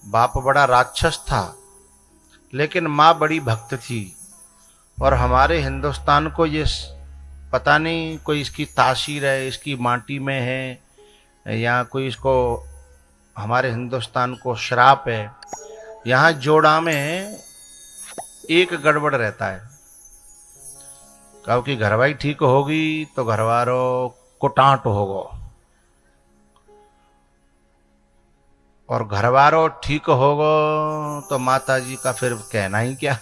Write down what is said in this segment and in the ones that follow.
बाप बड़ा राक्षस था, लेकिन माँ बड़ी भक्त थी। और हमारे हिंदुस्तान को ये पता नहीं कोई इसकी तासीर है, इसकी माटी में है, या कोई इसको हमारे हिंदुस्तान को श्राप है। यहाँ जोड़ा में एक गड़बड़ रहता है, कहो कि घरवाई ठीक होगी तो घरवारों को टांट होगो, और घरवारों ठीक होगो तो माता जी का फिर कहना ही क्या।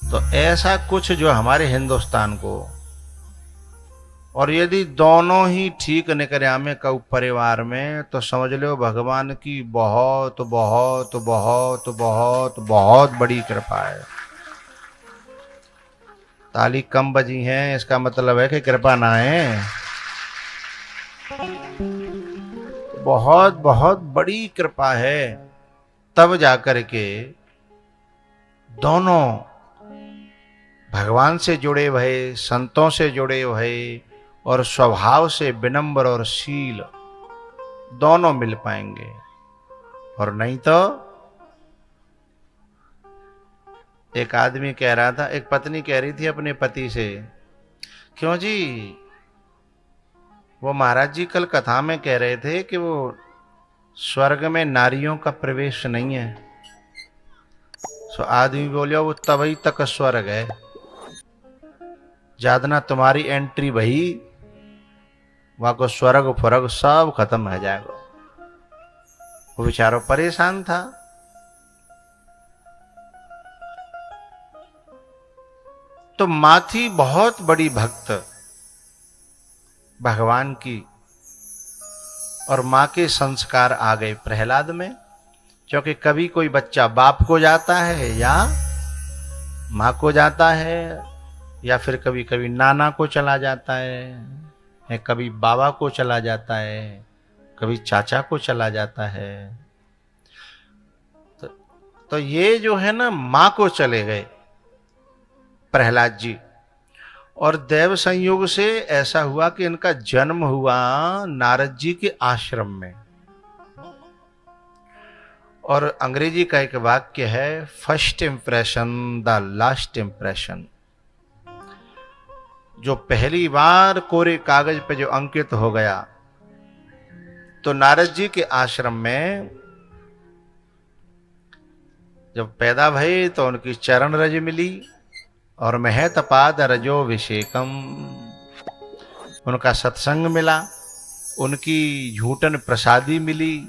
तो ऐसा कुछ जो हमारे हिंदुस्तान को, और यदि दोनों ही ठीक निकल्या में कऊ परिवार में, तो समझ लो भगवान की बहुत बहुत बहुत बहुत बहुत बड़ी कृपा है। ताली कम बजी हैं, इसका मतलब है कि कृपा ना है। बहुत बहुत बड़ी कृपा है, तब जाकर के दोनों भगवान से जुड़े हुए, संतों से जुड़े हुए और स्वभाव से विनम्र और शील दोनों मिल पाएंगे। और नहीं तो एक आदमी कह रहा था, एक पत्नी कह रही थी अपने पति से, क्यों जी, वो महाराज जी कल कथा में कह रहे थे कि वो स्वर्ग में नारियों का प्रवेश नहीं है। सो आदमी बोलियो वो तभी तक स्वर्ग है, जादना तुम्हारी एंट्री भई, वहां को स्वर्ग फुर्ग सब खत्म हो जाएगा। वो बेचारा परेशान था। तो माँ थी बहुत बड़ी भक्त भगवान की, और माँ के संस्कार आ गए प्रहलाद में। क्योंकि कभी कोई बच्चा बाप को जाता है या माँ को जाता है, या फिर कभी कभी नाना को चला जाता है, कभी बाबा को चला जाता है, कभी चाचा को चला जाता है। तो ये जो है ना, माँ को चले गए प्रहलाद जी। और देव संयोग से ऐसा हुआ कि इनका जन्म हुआ नारद जी के आश्रम में। और अंग्रेजी का एक वाक्य है, first impression the last impression. जो पहली बार कोरे कागज पे जो अंकित हो गया, तो नारद जी के आश्रम में जब पैदा भये तो उनकी चरण रज मिली, और महतपाद रजोभिषेकम, उनका सत्संग मिला, उनकी झूठन प्रसादी मिली,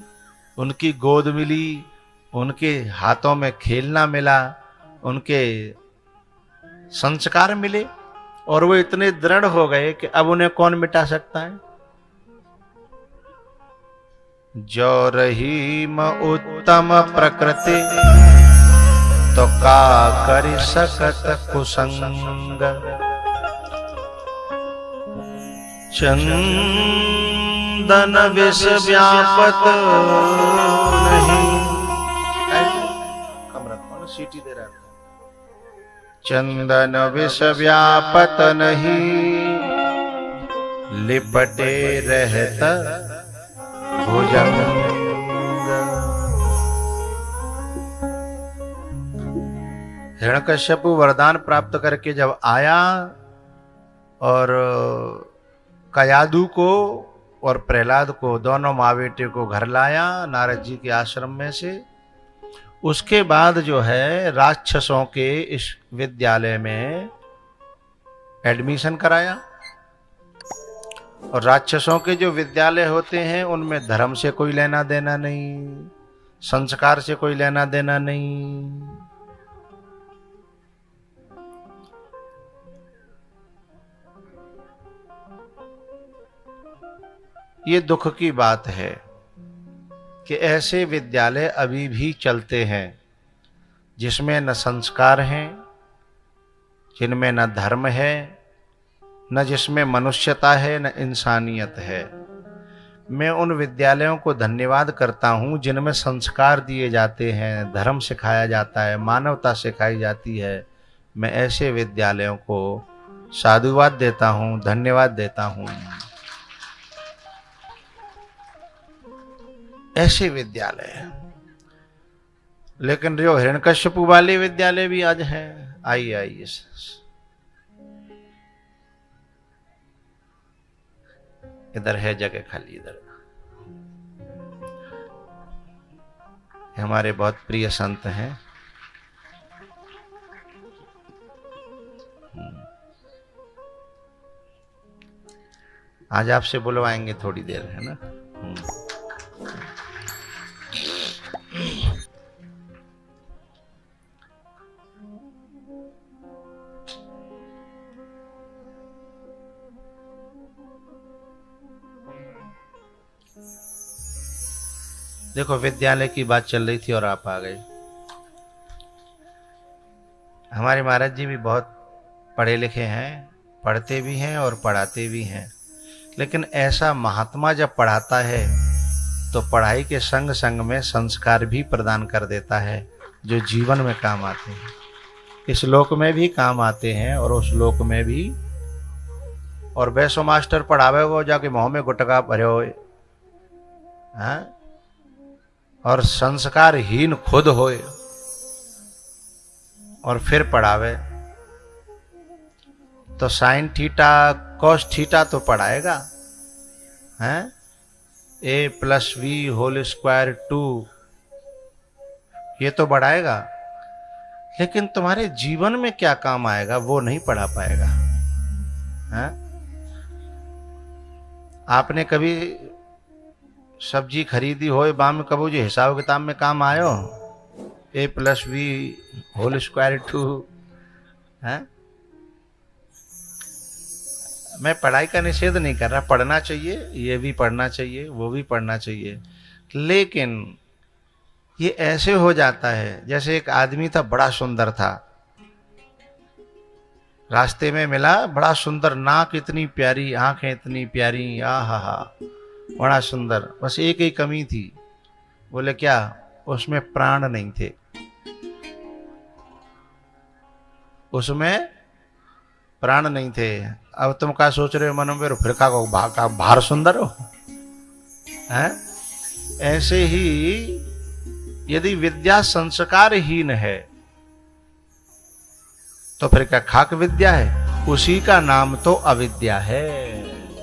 उनकी गोद मिली, उनके हाथों में खेलना मिला, उनके संस्कार मिले, और वो इतने दृढ़ हो गए कि अब उन्हें कौन मिटा सकता है। जो रही म उत्तम प्रकृति, तो का करि सकत कुसंग। चंदन विष व्यापत नहीं, कम रखो ना, सीटी दे रहा था। चंदन विष व्यापत नहीं, लिपटे रहत भुजंग। हिरण्यकश्यपु वरदान प्राप्त करके जब आया और कयादु को और प्रहलाद को, दोनों माँ बेटे को घर लाया नारद जी के आश्रम में से, उसके बाद जो है राक्षसों के इस विद्यालय में एडमिशन कराया। और राक्षसों के जो विद्यालय होते हैं उनमें धर्म से कोई लेना देना नहीं, संस्कार से कोई लेना देना नहीं। ये दुख की बात है कि ऐसे विद्यालय अभी भी चलते हैं जिसमें न संस्कार हैं, जिनमें न धर्म है, न जिसमें मनुष्यता है, न इंसानियत है। मैं उन विद्यालयों को धन्यवाद करता हूं जिनमें संस्कार दिए जाते हैं, धर्म सिखाया जाता है, मानवता सिखाई जाती है। मैं ऐसे विद्यालयों को साधुवाद देता हूं, धन्यवाद देता हूं। ऐसे विद्यालय है। लेकिन जो हिरण्यकश्यप वाले विद्यालय भी आज हैं। आइए आइए, इधर है जगह खाली, इधर हमारे बहुत प्रिय संत हैं। आज आपसे बुलवाएंगे थोड़ी देर, है ना। देखो, विद्यालय की बात चल रही थी और आप आ गए। हमारे महाराज जी भी बहुत पढ़े लिखे हैं, पढ़ते भी हैं और पढ़ाते भी हैं। लेकिन ऐसा महात्मा जब पढ़ाता है तो पढ़ाई के संग संग में संस्कार भी प्रदान कर देता है, जो जीवन में काम आते हैं। इस लोक में भी काम आते हैं और उस लोक में भी। और वैसो मास्टर पढ़ावे वो जाके मुँह में गुटका भरे हो, और संस्कारहीन खुद होए और फिर पढ़ावे, तो साइन थीटा कॉस थीटा तो पढ़ाएगा, हैं। a+v² 2 ये तो बढ़ाएगा, लेकिन तुम्हारे जीवन में क्या काम आएगा वो नहीं पढ़ा पाएगा, हैं। आपने कभी सब्जी खरीदी हो, बाम कबू जो हिसाब किताब में काम आयो, a+v² 2, हैं। मैं पढ़ाई का निषेध नहीं कर रहा, पढ़ना चाहिए, ये भी पढ़ना चाहिए, वो भी पढ़ना चाहिए। लेकिन ये ऐसे हो जाता है, जैसे एक आदमी था, बड़ा सुंदर था, रास्ते में मिला, बड़ा सुंदर, नाक इतनी प्यारी, आंखें इतनी प्यारी, आहा, बड़ा सुंदर। बस एक ही कमी थी। बोले क्या? उसमें प्राण नहीं थे, उसमें प्राण नहीं थे। अब तुम क्या सोच रहे हो मन में, फिर का बाहर सुंदर हो, हैं? ऐसे ही यदि विद्या संस्कारहीन है तो फिर क्या खाक विद्या है? उसी का नाम तो अविद्या है,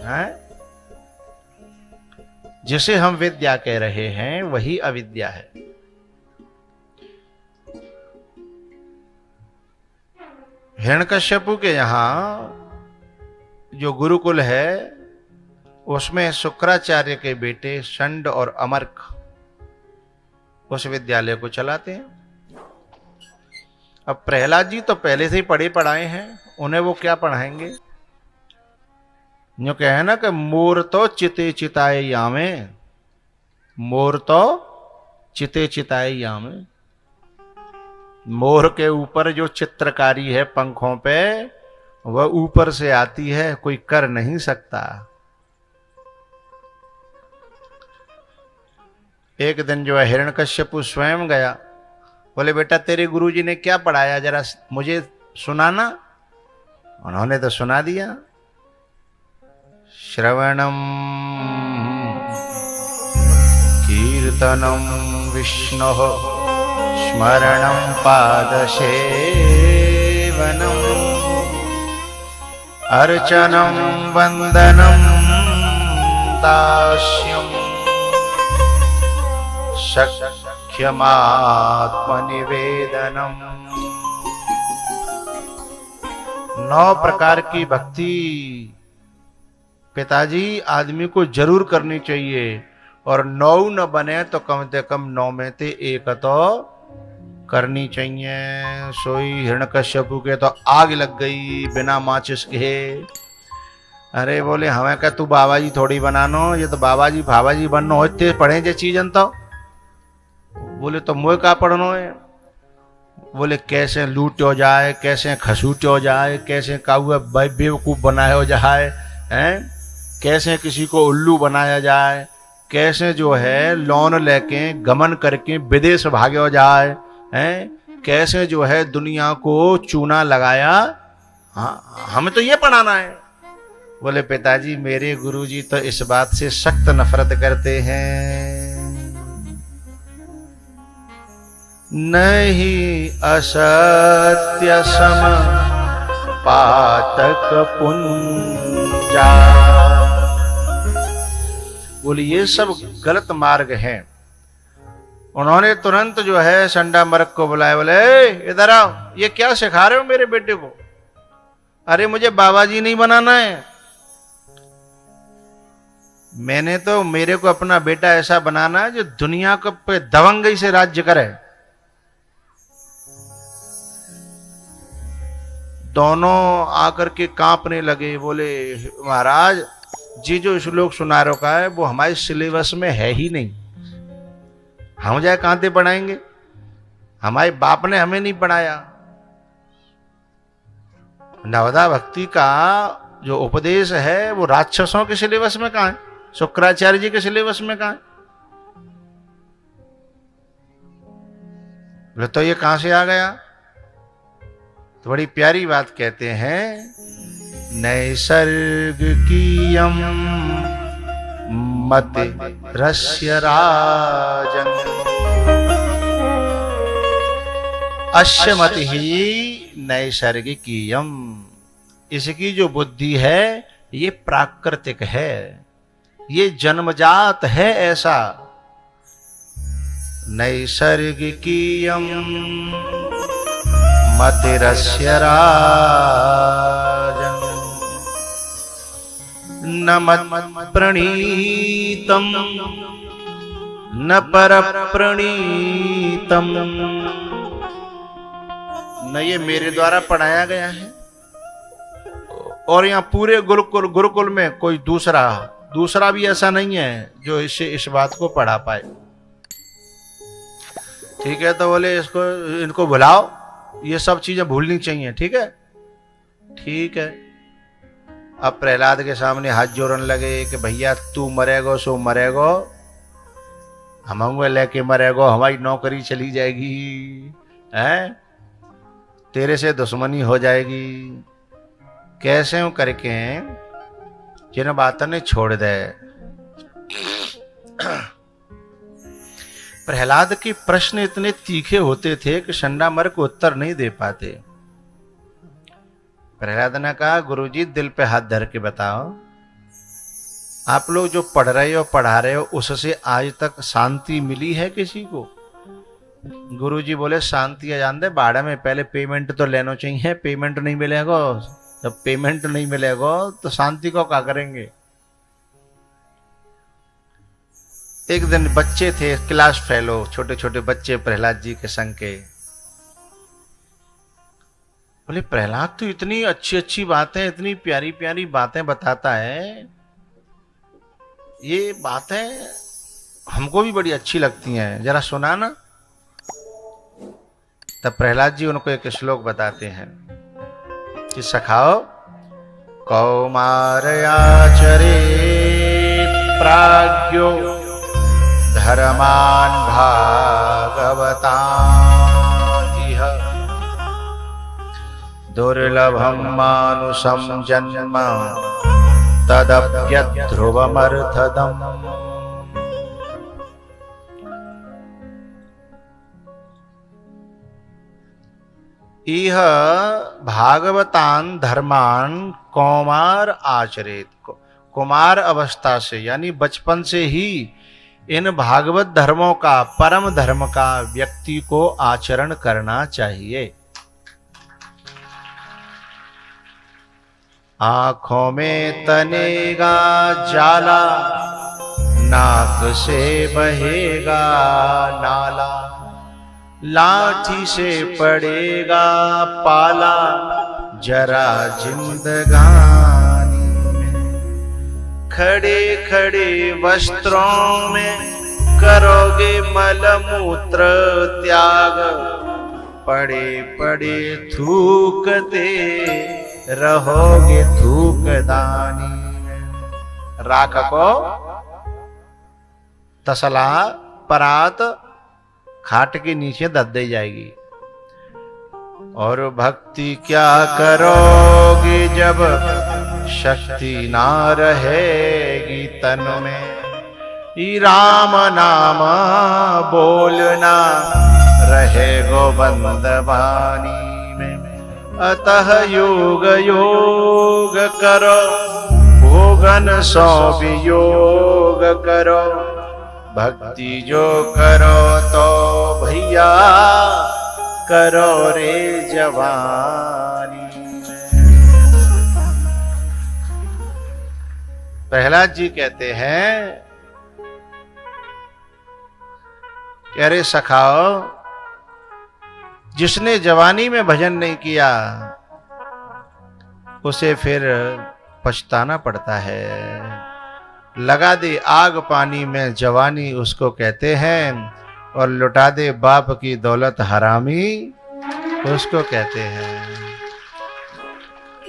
हैं? जिसे हम विद्या कह रहे हैं वही अविद्या है। हिरण्यकश्यपु के यहां जो गुरुकुल है उसमें शुक्राचार्य के बेटे षंड और अमर्क उस विद्यालय को चलाते हैं। अब प्रहलाद जी तो पहले से ही पढ़े पढ़ाए हैं, उन्हें वो क्या पढ़ाएंगे? जो कहे ना कि मोर तो चिते चिताए यामे, मोर तो चिते चिताए यामे। मोर के ऊपर जो चित्रकारी है पंखों पे, वह ऊपर से आती है, कोई कर नहीं सकता। एक दिन जो है हिरण्यकश्यपु स्वयं गया, बोले बेटा तेरे गुरुजी ने क्या पढ़ाया, जरा मुझे सुनाना। उन्होंने तो सुना दिया। श्रवणम कीर्तनम विष्णोः स्मरणं पादसेवनम् अर्चनं वन्दनं दास्यम् सख्यमात्मनिवेदनम्। 9 प्रकार की भक्ति पिताजी आदमी को जरूर करनी चाहिए, और 9 न बने तो कम से कम 9 में से 1 तो करनी चाहिए। सोई हिरण्यकश्यपु के तो आग लग गई बिना माचिस के। अरे बोले हमें क्या तू बाबा जी थोड़ी बनानो, ये तो बाबा जी भाबा जी बननो होते पढ़े जे चीजन तो। बोले तो मोह का पढ़नो है। बोले कैसे लूटो जाए, कैसे खसूटो जाए, कैसे काउए बेवकूफ बनाया जाए, हैं? कैसे किसी को उल्लू बनाया जाए, कैसे जो है लोन लेके गमन करके विदेश भागे जाए, हैं? कैसे जो है दुनिया को चूना लगाया। हाँ, हमें तो ये पढ़ाना है। बोले पिताजी मेरे गुरुजी तो इस बात से सख्त नफरत करते हैं। नहीं असत्य सम पातक पुंजा। बोले ये सब गलत मार्ग हैं। उन्होंने तुरंत जो है संडा मर्क को बुलाया, बोले इधर आओ, ये क्या सिखा रहे हो मेरे बेटे को? अरे मुझे बाबा जी नहीं बनाना है, मैंने तो मेरे को अपना बेटा ऐसा बनाना है जो दुनिया को पे दबंगई से राज्य करे। दोनों आकर के कांपने लगे, बोले महाराज जी जो श्लोक सुना रखा है वो हमारे सिलेबस में है ही नहीं, हम जाए कहां से पढ़ाएंगे, हमारे बाप ने हमें नहीं पढ़ाया। नवदा भक्ति का जो उपदेश है वो राक्षसों के सिलेबस में कहां है, शुक्राचार्य जी के सिलेबस में कहां है? बोले तो ये कहां से आ गया? तो बड़ी प्यारी बात कहते हैं, नैसर्ग कीयम मति रस्य राजन अस्य मति ही नैसर्गिकीयम। इसकी जो बुद्धि है ये प्राकृतिक है, ये जन्मजात है ऐसा। नैसर्गिकीयम मतिरस्य राजन न मत प्रणीतम न पर प्रणीतम। न ये मेरे द्वारा पढ़ाया गया है और यहाँ पूरे गुरुकुल में कोई दूसरा भी ऐसा नहीं है जो इस बात को पढ़ा पाए। ठीक है, तो बोले इनको बुलाओ, ये सब चीजें भूलनी चाहिए। ठीक है, ठीक है। अब प्रहलाद के सामने हाथ जोड़ने लगे कि भैया तू मरेगो सो मरेगो, हम लेके मरेगो, हमारी नौकरी चली जाएगी, हैं, तेरे से दुश्मनी हो जाएगी। कैसे हूं करके जिन बातों ने छोड़ दे। प्रहलाद के प्रश्न इतने तीखे होते थे कि संडामर को उत्तर नहीं दे पाते। प्रहलाद ने कहा, गुरुजी दिल पे हाथ धर के बताओ, आप लोग जो पढ़ रहे हो पढ़ा रहे हो उससे आज तक शांति मिली है किसी को? गुरुजी बोले शांति है जान दे बाड़ा में, पहले पेमेंट तो लेना चाहिए, पेमेंट नहीं मिलेगा, जब पेमेंट नहीं मिलेगा तो शांति को क्या करेंगे। एक दिन बच्चे थे क्लास फेलो, छोटे छोटे बच्चे प्रहलाद जी के संग के, बोले प्रहलाद तो इतनी अच्छी अच्छी बातें, इतनी प्यारी प्यारी बातें बताता है, ये बातें हमको भी बड़ी अच्छी लगती हैं, जरा सुना ना। तब प्रहलाद जी उनको एक श्लोक बताते हैं कि सखाओ, कौमारयाचरे प्राज्ञो धर्मान भागवतानिह दुर्लभम मानुषम जन्म तदप्यध्रुवमर्थदम्। इह भागवतान धर्मान कौमार आचरित। कुमार अवस्था से यानी बचपन से ही इन भागवत धर्मों का, परम धर्म का व्यक्ति को आचरण करना चाहिए। आंखों में तनेगा जाला, नाक से बहेगा नाला, लाठी से पड़ेगा पाला, जरा जिंदगानी में खड़े खड़े वस्त्रों में करोगे मलमूत्र त्याग, पड़े पड़े थूकते रहोगे थूकदानी में। राख को तसला परात खाट के नीचे दब दे जाएगी। और भक्ति क्या करोगे जब शक्ति ना रहेगी तन में, राम नाम बोलना रहे गोबंद वाणी में। अतः योग योग करो, भोगन सो वियोग करो, भक्ति जो करो तो भैया करो रे जवानी। प्रहलाद जी कहते हैं कि अरे सखाओ, जिसने जवानी में भजन नहीं किया उसे फिर पछताना पड़ता है। लगा दे आग पानी में जवानी उसको कहते हैं, और लुटा दे बाप की दौलत हरामी उसको कहते हैं।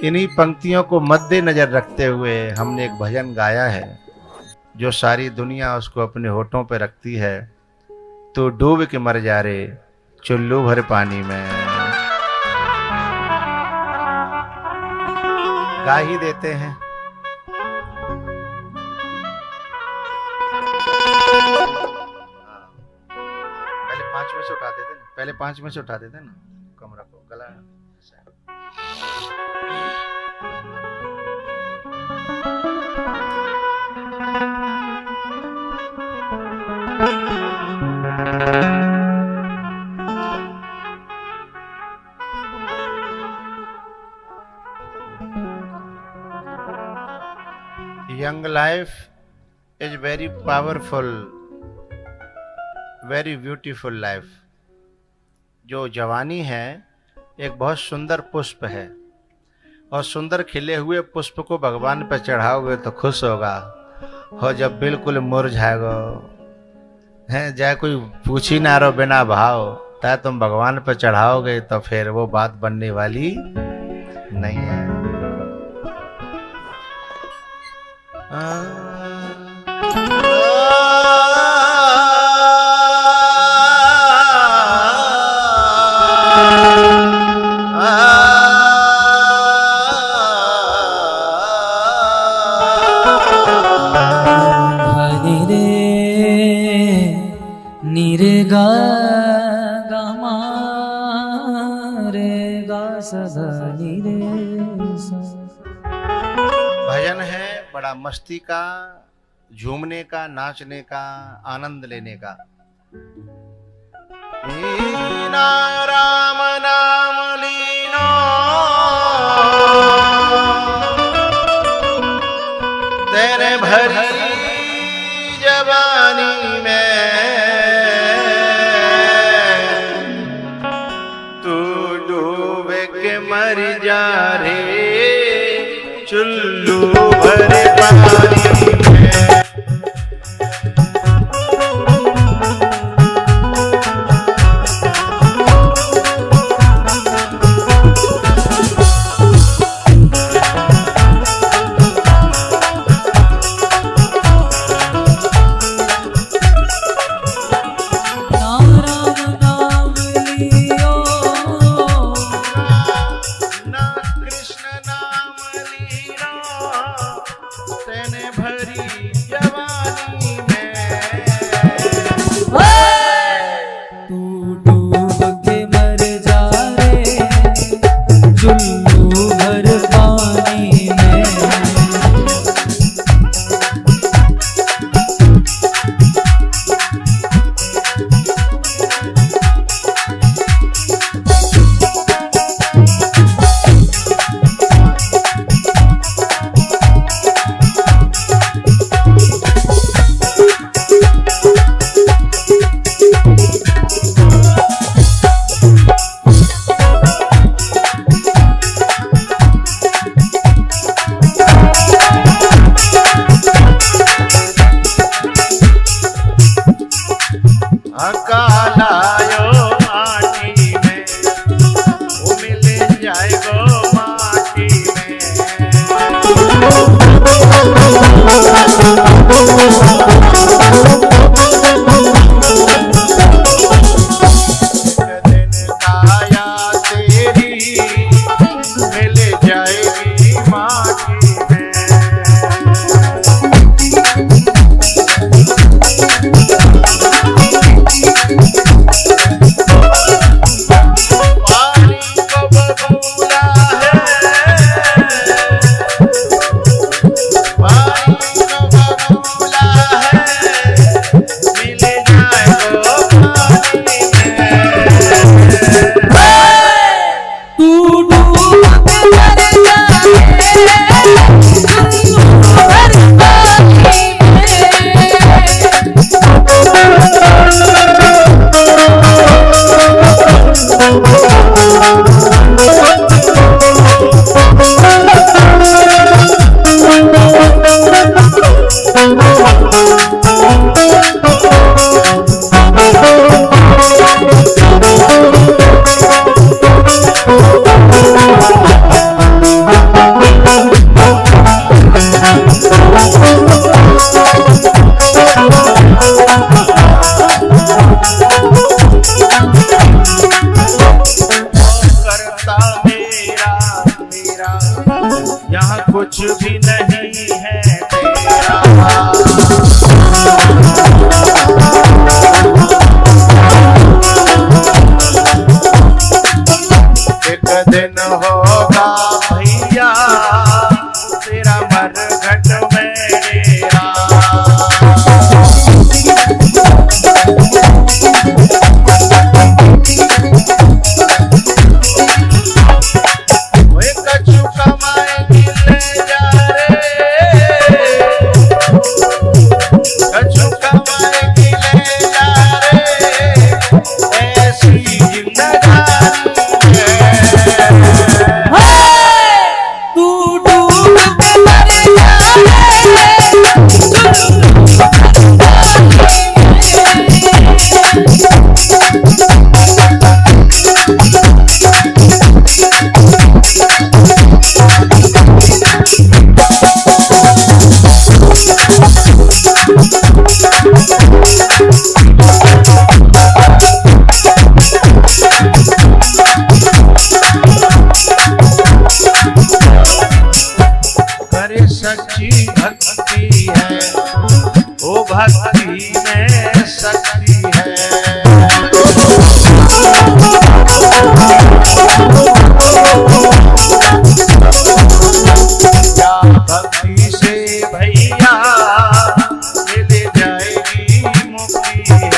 इन्हीं पंक्तियों को मद्देनजर रखते हुए हमने एक भजन गाया है जो सारी दुनिया उसको अपने होठों पे रखती है। तू डूब के मर जा रे चुल्लू भर पानी में। गा ही देते हैं। पहले 5 में से उठा देते ना, पहले 5 में से उठा देते ना, कमरा को गला। Young life is very powerful, very beautiful life. जो जवानी है एक बहुत सुंदर पुष्प है, और सुंदर खिले हुए पुष्प को भगवान पर चढ़ाओगे तो खुश होगा, और जब बिल्कुल मुरझाएगा है जाए कोई पूछ ही ना रहो बिना भाव, ता तुम भगवान पर चढ़ाओगे तो फिर वो बात बनने वाली नहीं है। भजन है बड़ा मस्ती का, झूमने का, नाचने का, आनंद लेने का। राम नाम लीनो तेरे भरी जवानी में, तू डूब के मर जा रे चुल्लू भर पानी में। दिन होगा भैया तेरा मरघट में डेरा। कछु कमाएगी ले जा रे, कछु कमाएगी ले जा रे, ऐसी जिंदगानी है। तू डूब के मर जाए सच्ची भक्ति है, ओ भक्ति में शक्ति है। क्या भक्ति से भैया मिल जाएगी मुक्ति है।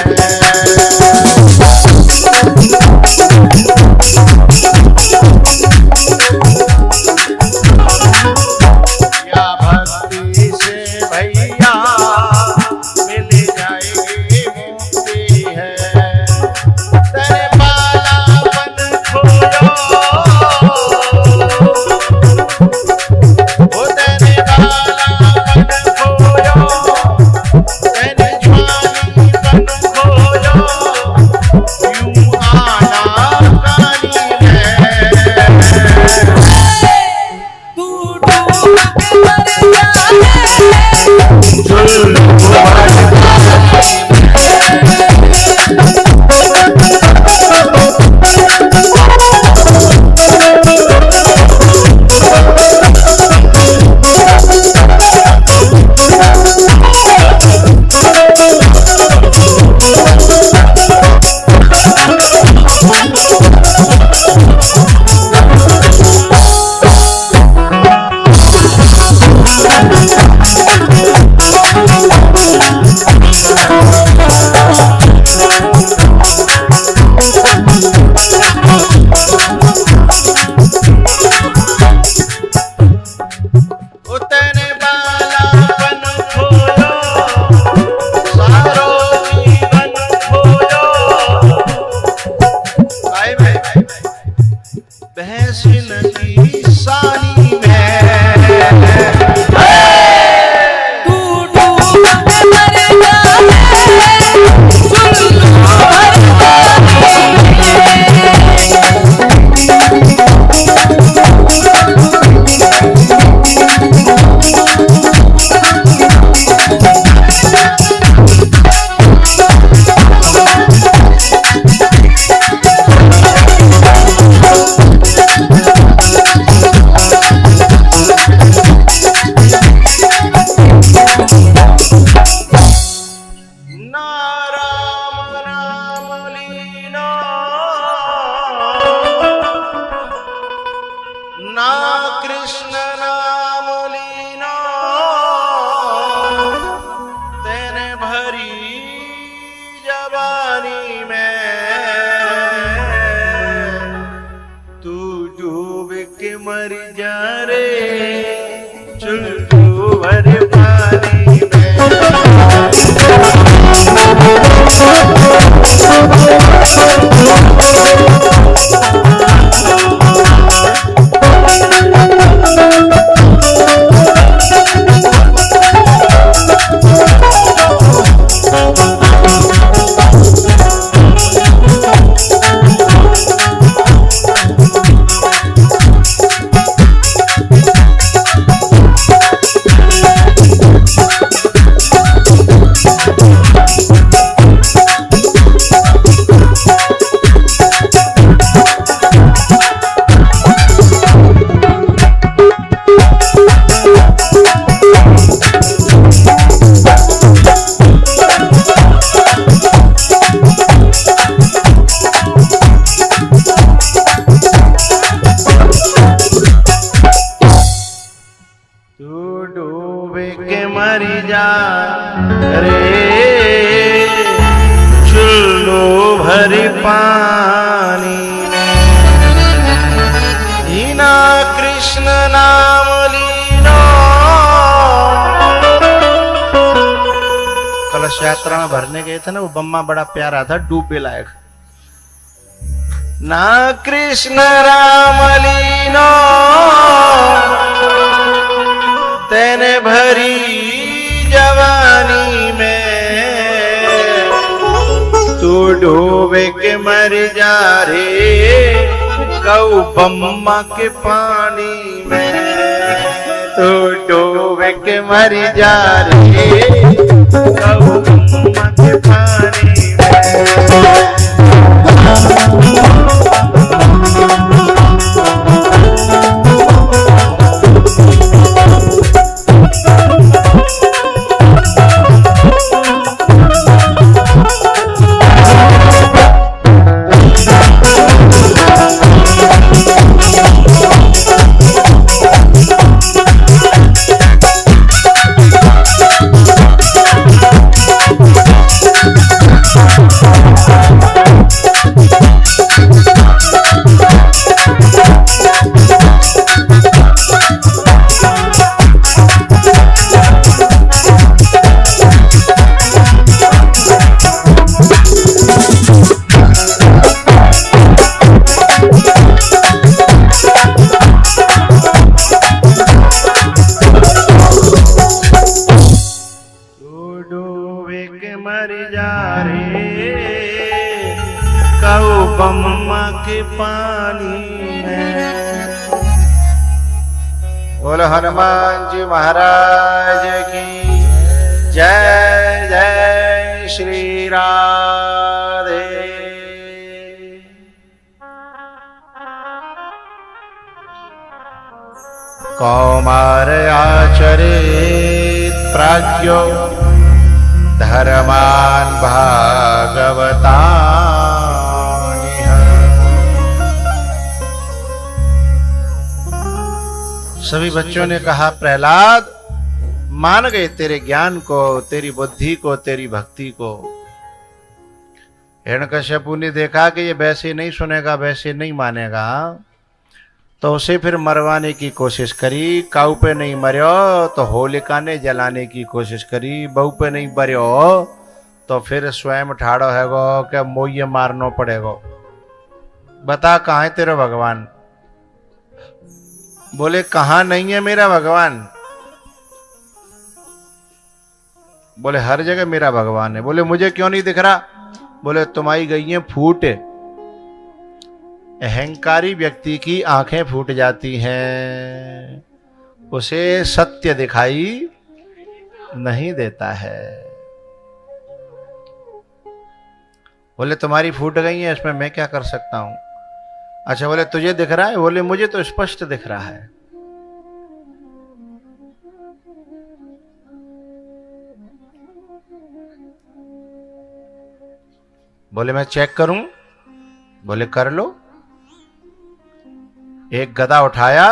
मर जा रे चुल्लू भर पानी में। भरी पानी में हीना कृष्ण नाम लीनो। कलश यात्रा में भरने गए थे ना, वो बम्मा बड़ा प्यारा था, डूबे लायक। ना कृष्ण राम लीनो तेने भरी जवानी में, तू डूबे के मर जा रे कऊ बम्मा के पानी में, तू डूबे के मर जा रे कऊ बम्मा के पानी में। बम्मा के पानी में। बोलो हनुमान जी महाराज की जय। जय श्री राधे। कौमार आचरेत प्राज्ञो धर्मान भागवता। सभी बच्चों ने कहा प्रहलाद मान गए तेरे ज्ञान को, तेरी बुद्धि को, तेरी भक्ति को। हिरण्यकश्यपु ने देखा कि ये वैसे नहीं सुनेगा, वैसे नहीं मानेगा, तो उसे फिर मरवाने की कोशिश करी। काऊ पे नहीं मर्यो तो होलिका ने जलाने की कोशिश करी। बहू पे नहीं मर्यो तो फिर स्वयं ठाड़ो हैगो कि मोये मारनो पड़ेगो। बता कहाँ है तेरा भगवान? बोले कहाँ नहीं है मेरा भगवान? बोले हर जगह मेरा भगवान है। बोले मुझे क्यों नहीं दिख रहा? बोले तुम्हारी गईएं फूट। अहंकारी व्यक्ति की आंखें फूट जाती हैं, उसे सत्य दिखाई नहीं देता है। बोले तुम्हारी फूट गई है, इसमें मैं क्या कर सकता हूं? अच्छा बोले तुझे दिख रहा है? बोले मुझे तो स्पष्ट दिख रहा है। बोले मैं चेक करूं? बोले कर लो। एक गदा उठाया,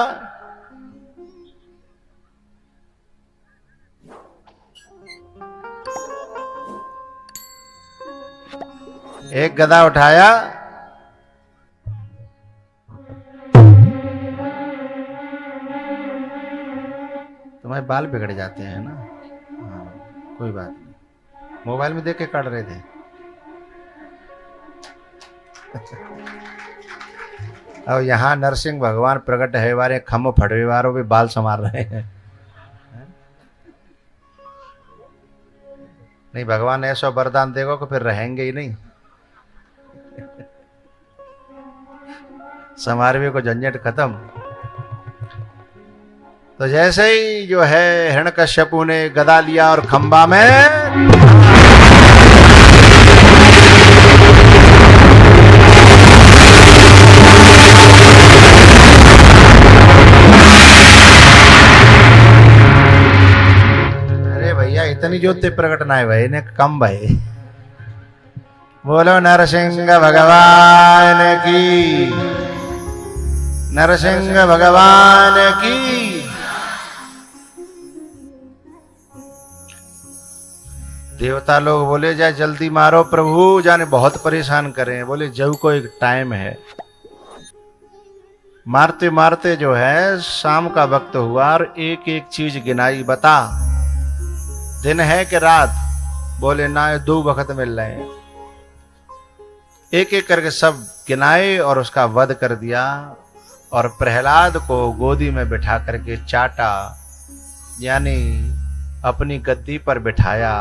एक गदा उठाया, तुम्हारे बाल बिगड़ जाते हैं ना। हाँ, कोई बात नहीं, मोबाइल में देख के काट रहे थे। अब यहाँ नरसिंह भगवान प्रकट है वारे खम फटवे वारों भी बाल संवार रहे हैं। नहीं भगवान ऐसा वरदान देगा कि फिर रहेंगे ही नहीं। समारवे को झंझट खत्म। तो जैसे ही जो है हिरण्यकश्यपु ने गदा लिया और खंबा में इतनी ज्योति प्रकट ना है भाई ने कम भाई। बोलो नरसिंह भगवान की, नरसिंह भगवान की। देवता लोग बोले जा जल्दी मारो प्रभु, जाने बहुत परेशान करें। बोले जब को एक टाइम है। मारते मारते जो है शाम का वक्त हुआ और एक एक चीज गिनाई, बता दिन है कि रात? बोले ना, 2 वक्त मिल रहे हैं। एक एक करके सब गिनाए और उसका वध कर दिया और प्रहलाद को गोदी में बिठा करके चाटा, यानी अपनी गद्दी पर बिठाया।